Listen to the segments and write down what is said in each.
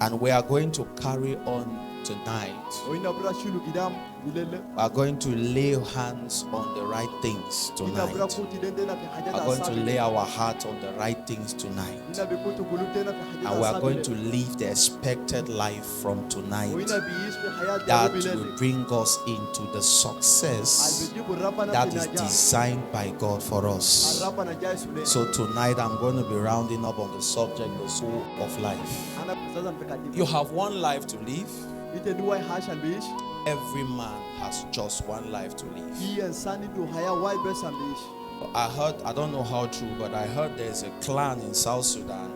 And we are going to carry on tonight. We are going to lay hands on the right things tonight. We are going to lay our heart on the right things tonight. And we are going to live the expected life from tonight that will bring us into the success that is designed by God for us. So tonight I'm going to be rounding up on the subject, the soul of life. You have one life to live. Every man has just one life to live. I don't know how true, but I heard there's a clan in South Sudan.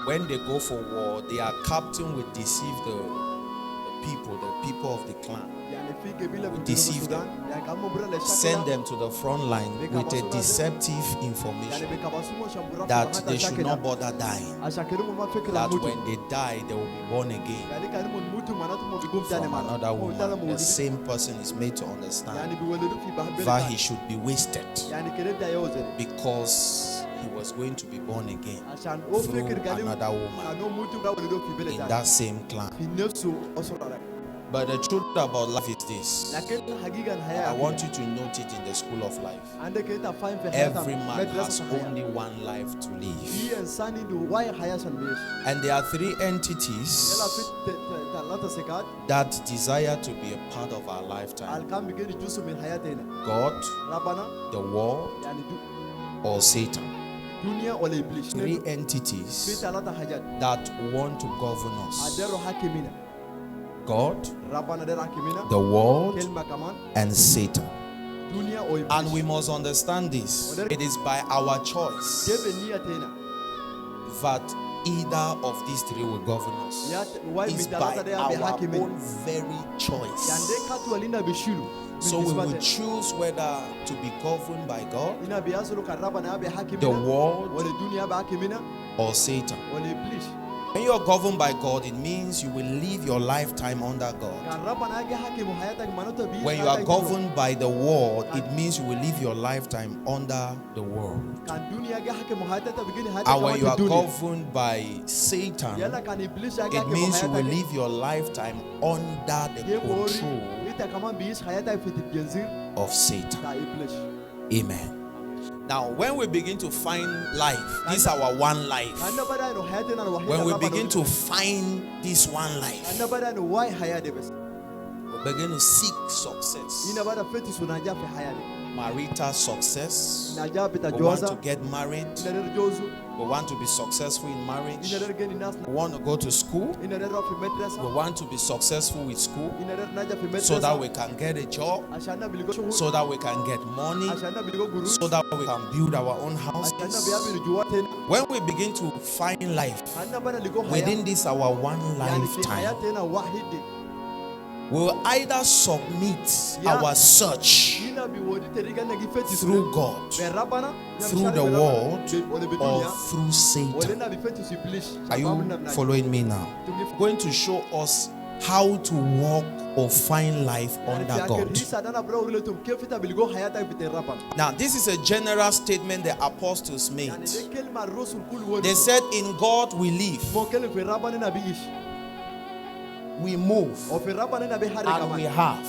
When they go for war, their captain will deceive the people of the clan. Will deceive them, send them to the front line with a deceptive information that they should not bother dying, that when they die they will be born again from another woman. The same person is made to understand that he should be wasted because he was going to be born again through another woman in that same clan. But the truth about life is this. I want you to note it in the school of life. Every man has only one life to live. And there are three entities that desire to be a part of our lifetime: God, the world, or Satan. Three entities that want to govern us: God, the world, and Satan. And we must understand this. It is by our choice that either of these three will govern us. It's by our own very choice. So we will choose whether to be governed by God, the world, or Satan. When you are governed by God, it means you will live your lifetime under God. When you are governed by the world, it means you will live your lifetime under the world. And when you are governed by Satan, it means you will live your lifetime under the control of Satan. Amen. Now, when we begin to find life, this is our one life. When we begin to find this one life, we begin to seek success. Marital success. We want to get married. We want to be successful in marriage. We want to go to school. We want to be successful with school so that we can get a job, so that we can get money, so that we can build our own houses. When we begin to find life within this our one lifetime, we will either submit our search through God, through the world, or through Satan. Are you following me now? I'm going to show us how to walk or find life under God. Now, this is a general statement the apostles made. They said, in God we live, we move, and we have.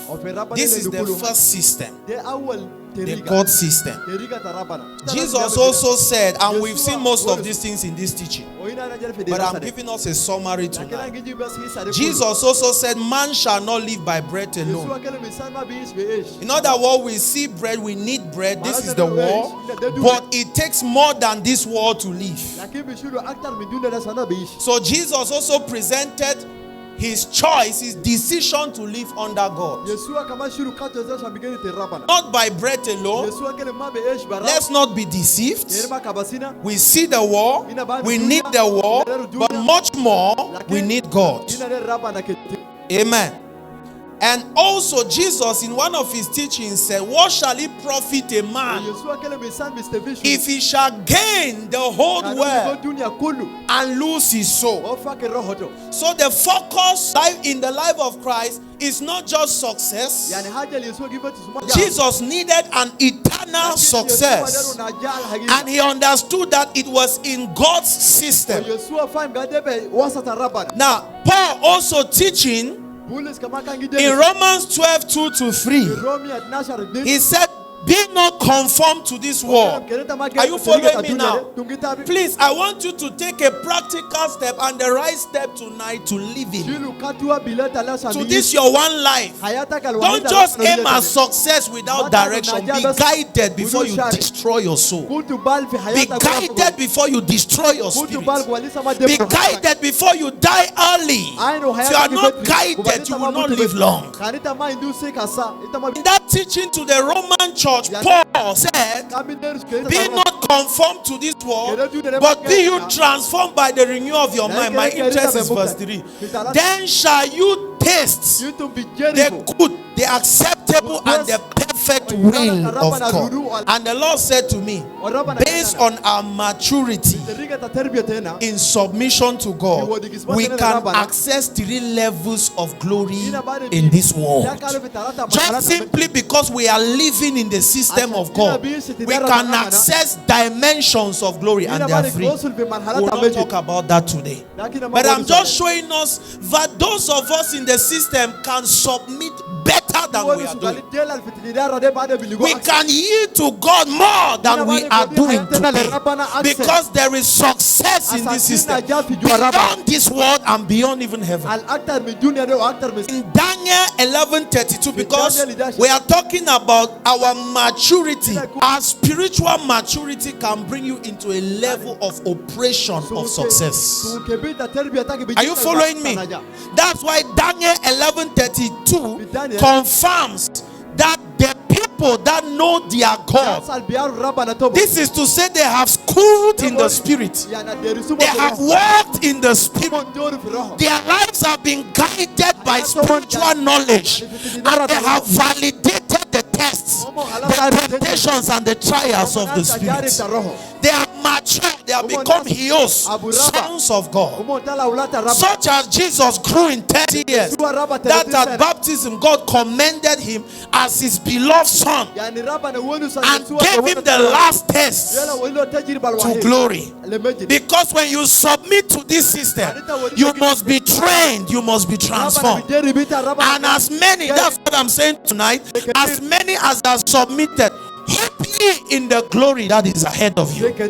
This is the first system, the God system. Jesus also said, and we've seen most of these things in this teaching, but I'm giving us a summary tonight. Jesus also said, man shall not live by bread alone. In other words, we see bread, we need bread. This is the world, but it takes more than this world to live. So Jesus also presented his choice, his decision to live under God. Not by bread alone. Let's not be deceived. We see the war, we need the war, but much more, we need God. Amen. And also Jesus in one of his teachings said, what shall it profit a man if he shall gain the whole world and lose his soul? So the focus in the life of Christ is not just success. Jesus needed an eternal success, and he understood that it was in God's system. Now Paul also teaching in Romans 12:2-3, he said, be not conformed to this world. Are you following me now? Please, I want you to take a practical step and the right step tonight to live in. To this your one life. Don't just aim at success without direction. Be guided before you destroy your soul. Be guided before you destroy your spirit. Be guided before you die early. If you are not guided, you will not live long. In that teaching to the Roman church, Paul said, be not conformed to this world, but be you transformed by the renewal of your mind. My interest is verse 3. Then shall you taste the good, the acceptable, and the perfect will of God. And the Lord said to me, based on our maturity in submission to God, we can access 3 levels of glory in this world. Just simply because we are living in the system of God, we can access dimensions of glory, and they are free. We will not talk about that today, but I'm just showing us that those of us in the system can submit better than we are doing. We can yield to God more than we are doing today, because there is success in this system beyond this world and beyond even heaven. In Daniel 11:32, because we are talking about our maturity, our spiritual maturity can bring you into a level of operation of success. Are you following me? That's why Daniel 11:32 confirms that the people that know their God, this is to say they have schooled in the spirit, they have walked in the spirit, their lives have been guided by spiritual knowledge, and they have validated the tests, the temptations, and the trials of the spirit. They are mature, they have become heroes, sons of God, such as Jesus grew in 30 years, that at baptism God commended him as his beloved son and gave him the last test to glory. Because when you submit to this system, you must be trained, you must be transformed. And as many, that's what I'm saying tonight, as many as are submitted, hope ye in the glory that is ahead of you. Hope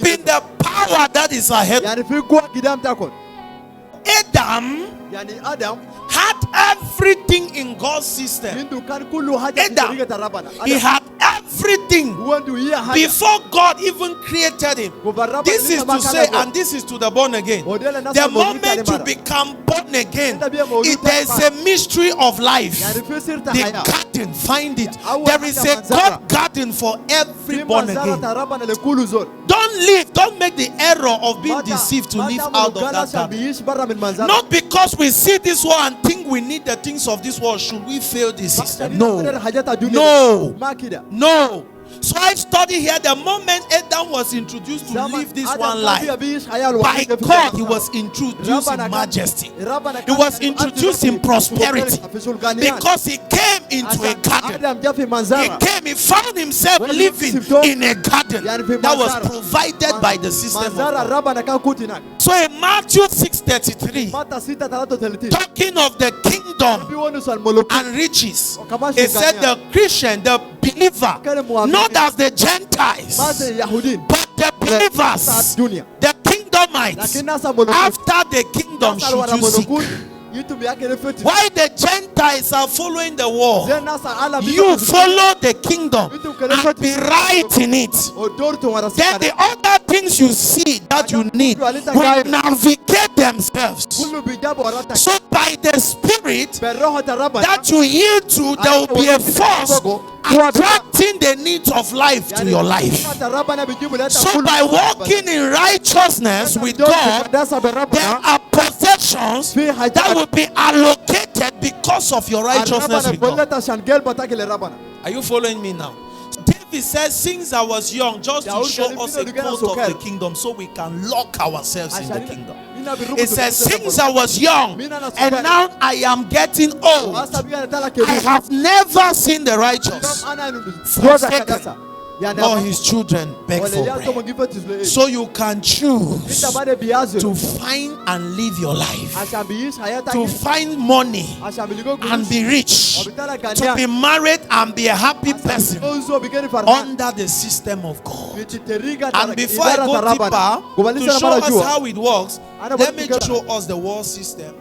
in the power that is ahead. Adam had everything in God's system. Adam, he had everything before God even created him. This is to say, and this is to the born again, the moment you become born again, there is a mystery of life. The garden, find it. There is a God garden for every born again. Don't make the error of being deceived to live out of that garden. Not because we see this world and think we need the things of this world should we fail this system. No. So I study here the moment Adam was introduced to live this one life. By God, he was introduced in majesty. He was introduced in prosperity. Because he came into a garden. He found himself living in a garden that was provided by the system of God. So in Matthew 6:33, talking of the kingdom and riches, it said the Christian, the believer, not as the Gentiles, but the believers, the kingdomites, after the kingdom should you seek. Why the Gentiles are following the world, you follow the kingdom and be right in it. Then the other things you see that that you need will navigate themselves. So by the Spirit that you yield to, there will be a force attracting the needs of life to your life. So by walking in righteousness with God, there are possessions that will be allocated because of your righteousness with God. Are you following me now? David says, since I was young, just to show us a code of the kingdom so we can lock ourselves in the kingdom. It says, since I was young and now I am getting old, I have never seen the righteous forsaken, nor his children beg for bread. So you can choose to find and live your life, to find money and be rich, to be married and be a happy person under the system of God. And before I go deeper to show us how it works, let me just show us the world system